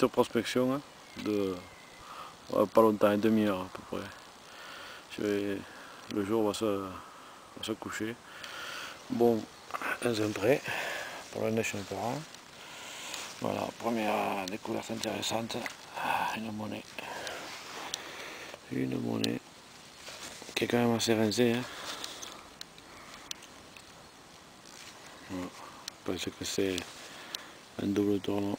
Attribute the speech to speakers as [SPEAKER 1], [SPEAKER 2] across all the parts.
[SPEAKER 1] petite prospection hein, de pas longtemps, une demi-heure à peu près. Le jour va se coucher. Bon, elles sont prêts pour la neige parent. Voilà, première découverte intéressante, une monnaie. Une monnaie qui est quand même assez rincée. Hein. Voilà. Je pense que c'est un double tournant.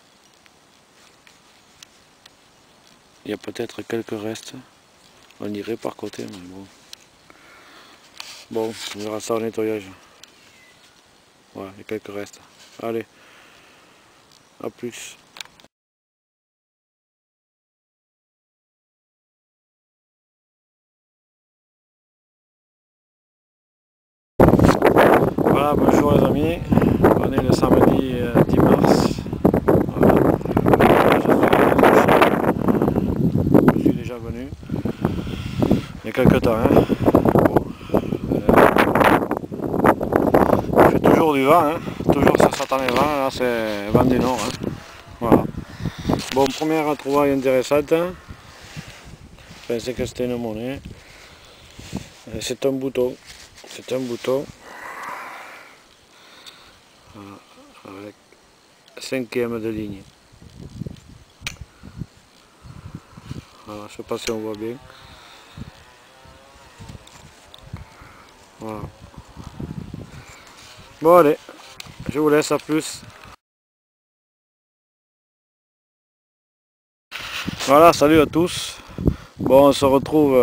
[SPEAKER 1] Il y a peut-être quelques restes, on dirait par côté, mais bon. Bon, on verra ça au nettoyage. Voilà, il y a quelques restes. Allez, à plus. Voilà, bonjour les amis, on est le samedi 10 mars. Voilà. Je suis déjà venu il y a quelques temps. Hein. Bon. Il fait toujours du vent, hein. Toujours ça s'attend les vents, là c'est vent du nord. Hein. Voilà. Bon, première trouvaille intéressante. Hein. Je pensais que c'était une monnaie. C'est un bouton. C'est un bouton. Voilà. Avec 5e de ligne. Voilà, je ne sais pas si on voit bien. Voilà. Bon allez, je vous laisse, à plus. Voilà, salut à tous. Bon, on se retrouve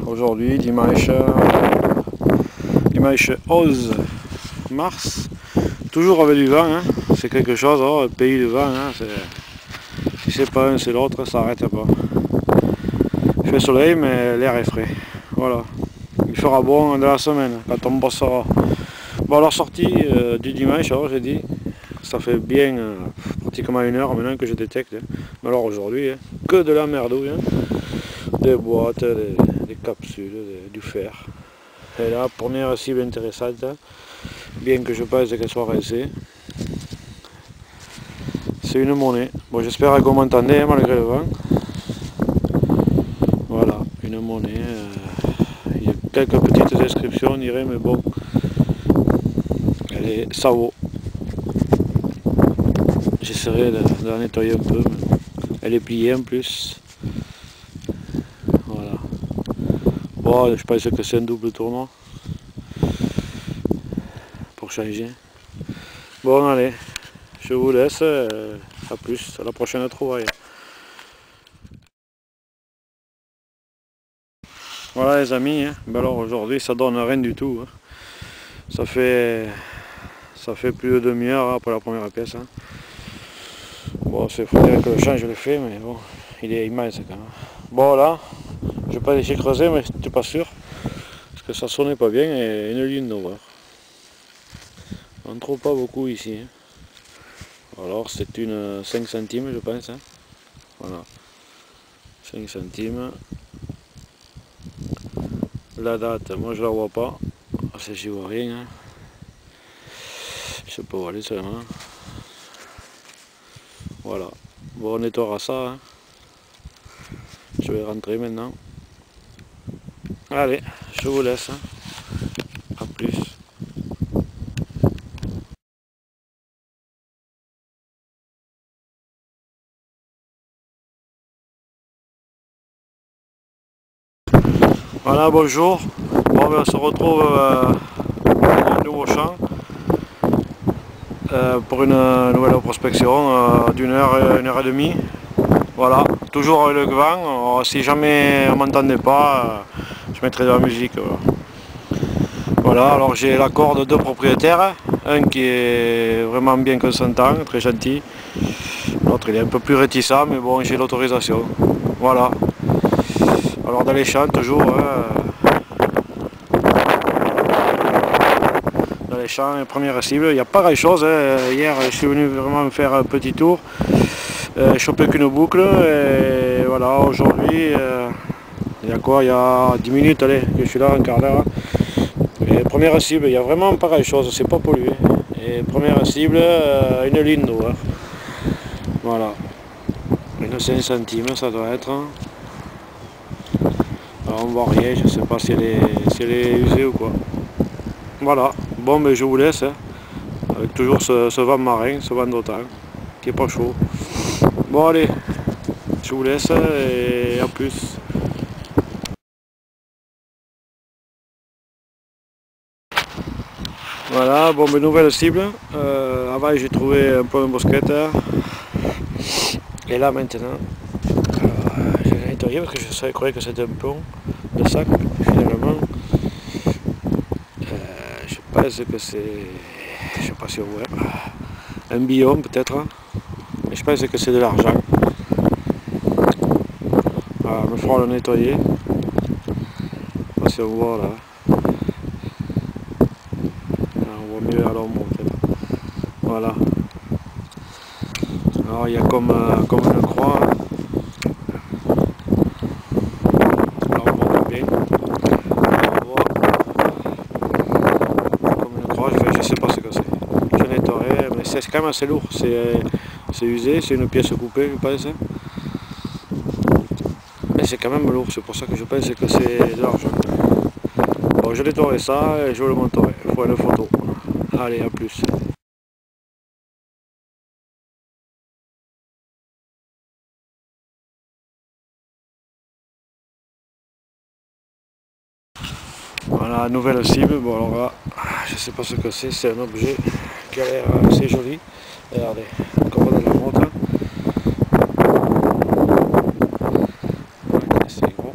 [SPEAKER 1] aujourd'hui, dimanche 11 mars. Toujours avec du vent, hein. C'est quelque chose, oh, le pays du vent. Hein. Si c'est pas un, c'est l'autre, ça n'arrête pas. Il fait soleil, mais l'air est frais. Voilà. Il fera bon de la semaine, quand on bossera. Bon, alors sortie du dimanche, alors j'ai dit, ça fait bien pratiquement 1 heure maintenant que je détecte. Hein. Mais alors aujourd'hui, hein, que de la merdouille. Hein. Des boîtes, des capsules, du fer. Et là, première cible intéressante, hein, bien que je pense qu'elle soit rincée. C'est une monnaie. Bon, j'espère que vous m'entendez hein, malgré le vent. Voilà, une monnaie. Il y a quelques petites descriptions, on dirait, mais bon. Ça vaut. J'essaierai de la nettoyer un peu. Elle est pliée en plus. Voilà. Bon, je pense que c'est un double tournant. Pour changer. Bon, allez. Je vous laisse. À plus. À la prochaine trouvaille. Voilà les amis. Hein. Ben alors aujourd'hui ça donne rien du tout. Hein. Ça fait plus de demi-heure hein, pour la première pièce. Hein. Bon, c'est faudrait que le change je le fais, mais bon, il est immense quand même. Bon là, je vais pas laisser creuser, mais j'étais pas sûr. Parce que ça sonnait pas bien et une ligne d'ouvert. On ne trouve pas beaucoup ici. Hein. Alors c'est une 5 centimes je pense. Hein. Voilà. 5 centimes. La date, moi je la vois pas. J'y vois rien. Hein. Je sais pas où aller seulement. Voilà. Bon, on nettoiera ça. Hein. Je vais rentrer maintenant. Allez, je vous laisse. Hein. A plus. Voilà, bonjour. Bon, on se retrouve dans un nouveau champ pour une nouvelle prospection d'une heure, 1h30. Voilà, toujours avec le vent. Si jamais on m'entendait pas, je mettrai de la musique. Voilà, alors j'ai l'accord de 2 propriétaires. Un qui est vraiment bien consentant, très gentil. L'autre il est un peu plus réticent, mais bon, j'ai l'autorisation. Voilà. Alors dans les champs toujours, dans les champs, première cible, il n'y a pas grand chose. Hein. Hier je suis venu vraiment me faire un petit tour, choper qu'une boucle, et voilà, aujourd'hui, il y a quoi, il y a 10 minutes, allez, que je suis là, un quart d'heure. Et première cible, il n'y a vraiment pas grand chose, c'est pas pollué. Et première cible, une ligne d'eau. Hein. Voilà. 5 centimes ça doit être. Alors on voit rien, je sais pas si elle est usée ou quoi. Voilà, bon mais je vous laisse, hein, avec toujours ce vent marin, ce vent d'automne, qui est pas chaud. Bon allez, je vous laisse et à plus. Voilà, bon mais nouvelle cible. Avant j'ai trouvé un peu un mousquetaire. Et là maintenant, j'ai nettoyé parce que je croyais que c'était un pont de sac finalement. Je pense que c'est, je sais pas si on voit, un biome peut-être. Mais je pense que c'est de l'argent. Voilà, il me fera le nettoyer. Je sais pas si on voit là. On voit mieux à l'ombre peut-être. Voilà. Alors il y a comme une croix. Là on voit bien. On voit comme une croix, je sais pas ce que c'est. Je nettoierai, mais c'est quand même assez lourd. C'est usé, c'est une pièce coupée je pense. Mais c'est quand même lourd, c'est pour ça que je pense que c'est de l'argent. Bon, je nettoierai ça et je vous le montrerai. Il faut une photo. Allez, à plus. Voilà, nouvelle cible. Bon, alors là, je sais pas ce que c'est un objet qui a l'air assez joli. Regardez, encore de la montre. C'est gros.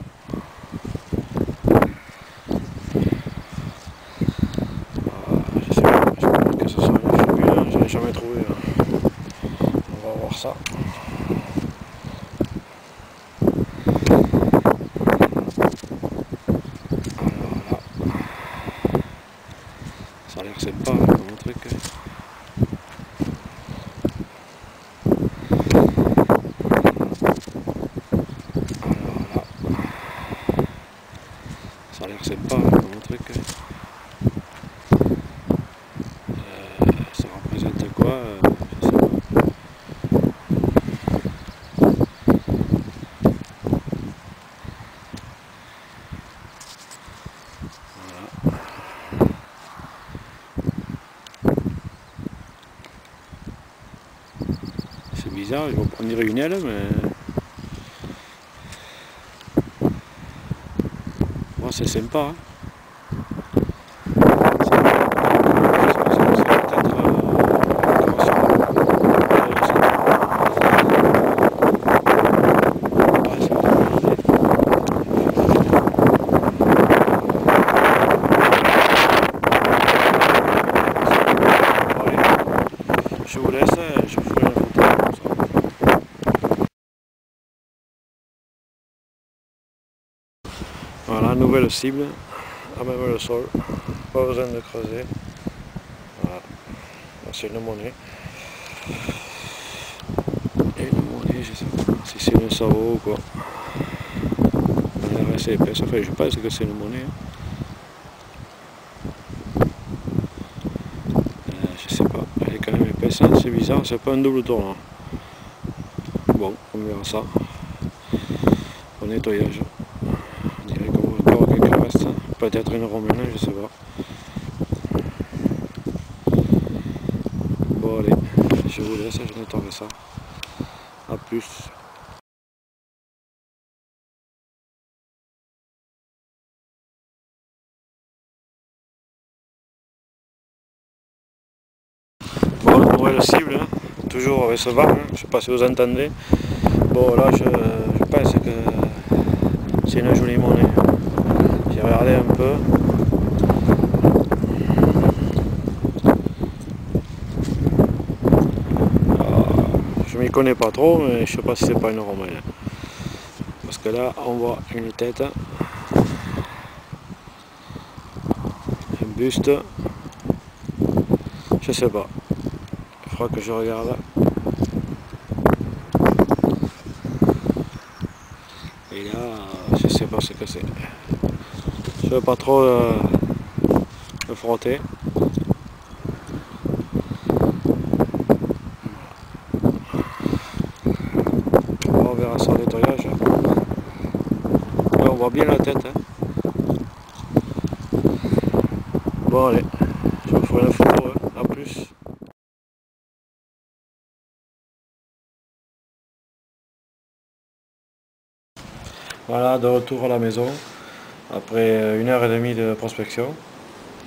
[SPEAKER 1] Je sais pas que ce soit une figure, je l'ai jamais trouvé. On va voir ça. Ça a l'air sympa comme truc. Alors là, ça a l'air sympa comme truc. Ça représente quoi? Je sais pas. Voilà. C'est bizarre, on dirait une aile, mais bon, c'est sympa. Hein. Je vous laisse, je vous ferai la photo. Voilà, nouvelle cible, à même le sol, pas besoin de creuser. Voilà, c'est une monnaie. Et une monnaie, je sais pas si c'est une sarreau ou quoi. Elle est assez épaisse, enfin je pense que c'est une monnaie. Je sais pas, elle est quand même épaisse, hein. C'est bizarre, c'est pas un double tournant. Bon, on verra ça au nettoyage. On dirait qu'on voit encore quelques restes, peut-être une romaine, je sais pas. Bon allez, je vous laisse, je nettoierai ça. A plus. Bon, nouvelle cible, hein. Toujours avec ce vent, hein. Je sais pas si vous entendez. Bon là je pense que c'est une jolie monnaie. J'ai regardé un peu. Je m'y connais pas trop, mais je sais pas si c'est pas une romaine. Parce que là on voit une tête, un buste, je sais pas. Il faudra que je regarde. Et là, je sais pas ce que c'est. Je veux pas trop le frotter. On va on voit bien la tête. Hein. Bon allez, je vous ferai la photo, hein. À plus. Voilà, de retour à la maison, après 1h30 de prospection,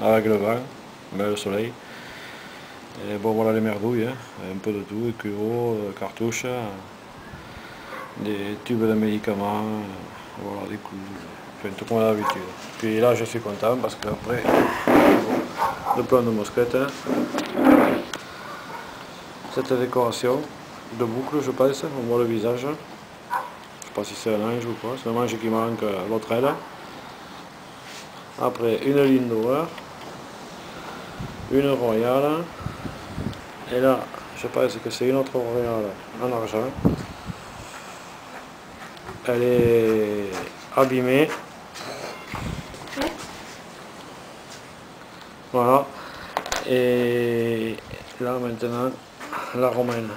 [SPEAKER 1] avec le vent, mais le soleil. Et bon voilà les merdouilles, hein. Un peu de tout, écuros, cartouches, des tubes de médicaments, voilà, des coups, enfin tout comme d'habitude. Puis là je suis content parce que après le plan de mosquette, hein. Cette décoration de boucle je pense, on voit le visage. Je sais pas si c'est un ange ou quoi, c'est un ange qui manque l'autre aile. Après une ligne d'honneur, une royale, et là je pense que c'est une autre royale en argent. Elle est abîmée. Voilà. Et là maintenant la romaine.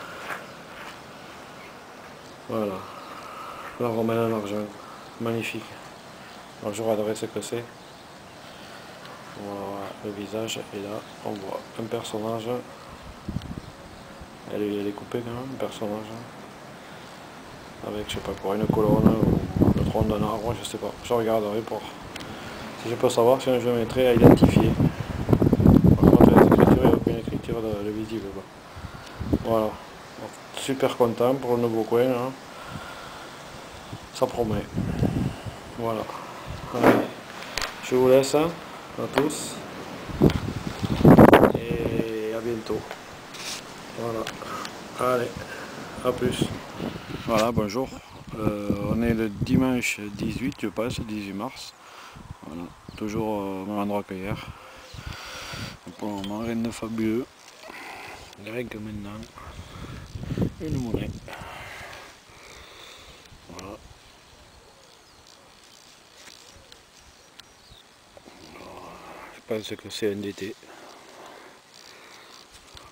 [SPEAKER 1] Voilà. La romaine en argent. Magnifique. Alors je regarderai ce que c'est. Voilà le visage. Et là on voit un personnage. Elle est coupée quand même, un personnage. Avec je sais pas quoi, une colonne ou le tronc d'un arbre, je sais pas. Je regarderai pour si je peux savoir si je mettrai à identifier. Par contre les écritures, il n'y a aucune écriture de visible. Voilà. Super content pour le nouveau coin. Hein. Ça promet. Voilà. Allez. Je vous laisse hein, à tous. Et à bientôt. Voilà. Allez. À plus. Voilà, bonjour. On est le dimanche 18, je pense, 18 mars. Voilà, toujours au même endroit qu'hier. Pour le moment, rien de fabuleux. Rien que maintenant, une monnaie. Voilà. Je pense que c'est un DT.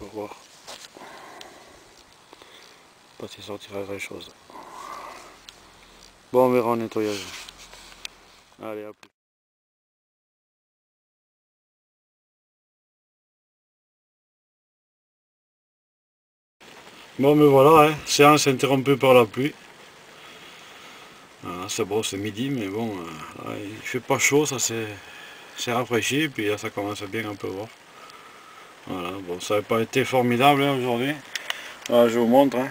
[SPEAKER 1] Faut voir. Pas s'il sortira grand chose. Bon, on verra en nettoyage. Allez, à plus. Bon, mais voilà, hein, séance interrompue par la pluie. Voilà, c'est bon, c'est midi, mais bon, là, il fait pas chaud, ça c'est rafraîchi, et puis là ça commence bien un peu voir. Voilà, bon, ça n'a pas été formidable hein, aujourd'hui. Voilà, je vous montre. Hein.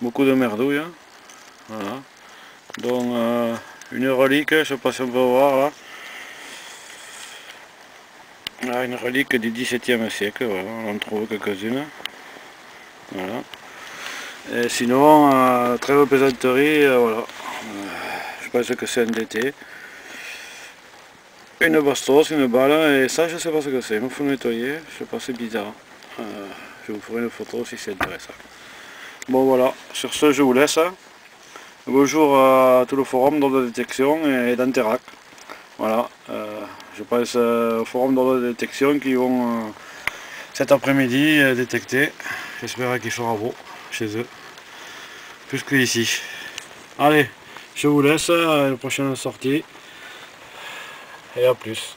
[SPEAKER 1] Beaucoup de merdouilles. Hein. Voilà. Donc, une relique, je ne sais pas si on peut voir là. Là, une relique du XVIIe siècle, voilà, on en trouve quelques-unes. Voilà. Et sinon, très belle plaisanterie, voilà. Je pense que c'est un DT. Une bastos, une balle, et ça je sais pas ce que c'est, il me faut nettoyer, je sais pas, c'est bizarre. Je vous ferai une photo si c'est intéressant. Bon voilà, sur ce je vous laisse. Bonjour à tout le forum d'ordre de détection et d'Interac. Voilà, je pense au forum d'ordre de détection qui vont cet après-midi détecter. J'espère qu'il fera beau chez eux, plus que ici. Allez, je vous laisse à la prochaine sortie et à plus.